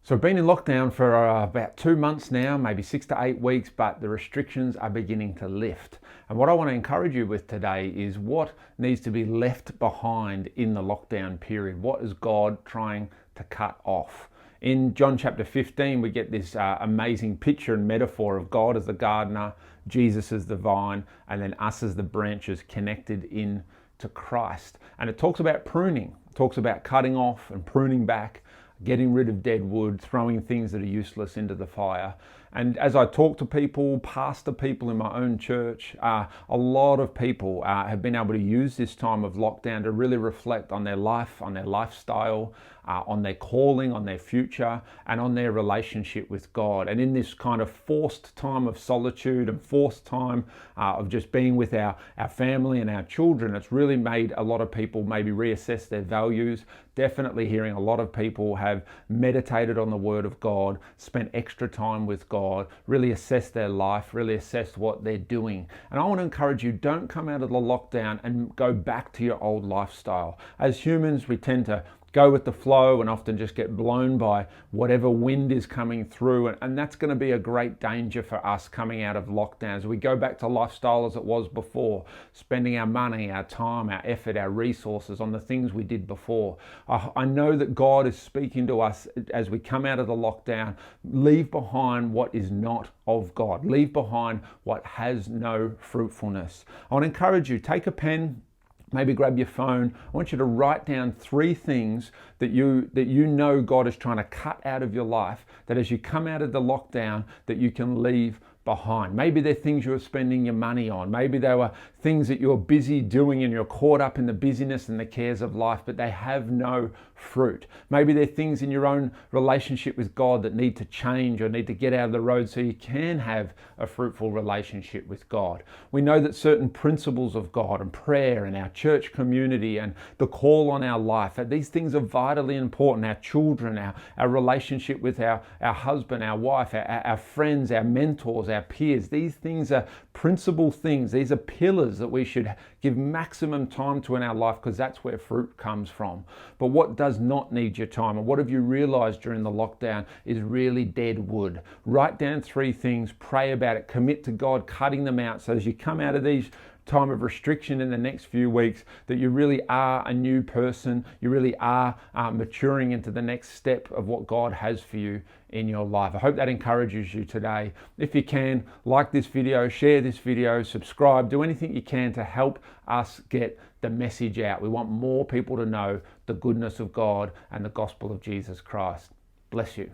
So I've been in lockdown for about 2 months now, maybe 6 to 8 weeks, but the restrictions are beginning to lift. And what I want to encourage you with today is what needs to be left behind in the lockdown period. What is God trying to cut off? In John chapter 15, we get this amazing picture and metaphor of God as the gardener, Jesus as the vine, and then us as the branches connected in to Christ. And it talks about pruning. It talks about cutting off and pruning back, getting rid of dead wood, throwing things that are useless into the fire. And as I talk to people, pastor people in my own church, a lot of people have been able to use this time of lockdown to really reflect on their life, on their lifestyle, on their calling, on their future, and on their relationship with God. And in this kind of forced time of solitude and forced time of just being with our family and our children, it's really made a lot of people maybe reassess their values. Definitely hearing a lot of people have meditated on the Word of God, spent extra time with God, really assessed their life, really assessed what they're doing. And I want to encourage you, don't come out of the lockdown and go back to your old lifestyle. As humans, we tend to go with the flow and often just get blown by whatever wind is coming through. And that's going to be a great danger for us coming out of lockdown as we go back to lifestyle as it was before, spending our money, our time, our effort, our resources on the things we did before. I know that God is speaking to us as we come out of the lockdown. Leave behind what is not of God. Leave behind what has no fruitfulness. I want to encourage you, take a pen, maybe grab your phone. I want you to write down 3 things that you know God is trying to cut out of your life, that as you come out of the lockdown, that you can leave behind. Maybe they're things you were spending your money on. Maybe they were things that you're busy doing and you're caught up in the busyness and the cares of life, but they have no fruit. Maybe they're things in your own relationship with God that need to change or need to get out of the road so you can have a fruitful relationship with God. We know that certain principles of God and prayer and our church community and the call on our life, that these things are vitally important. Our children, our relationship with our husband, our wife, our friends, our mentors, our peers. These things are principal things. These are pillars that we should give maximum time to in our life because that's where fruit comes from. But what does not need your time, and what have you realized during the lockdown, is really dead wood. Write down 3 things, pray about it, commit to God cutting them out so as you come out of these time of restriction in the next few weeks, that you really are a new person. You really are maturing into the next step of what God has for you in your life. I hope that encourages you today. If you can, like this video, share this video, subscribe, do anything you can to help us get the message out. We want more people to know the goodness of God and the gospel of Jesus Christ. Bless you.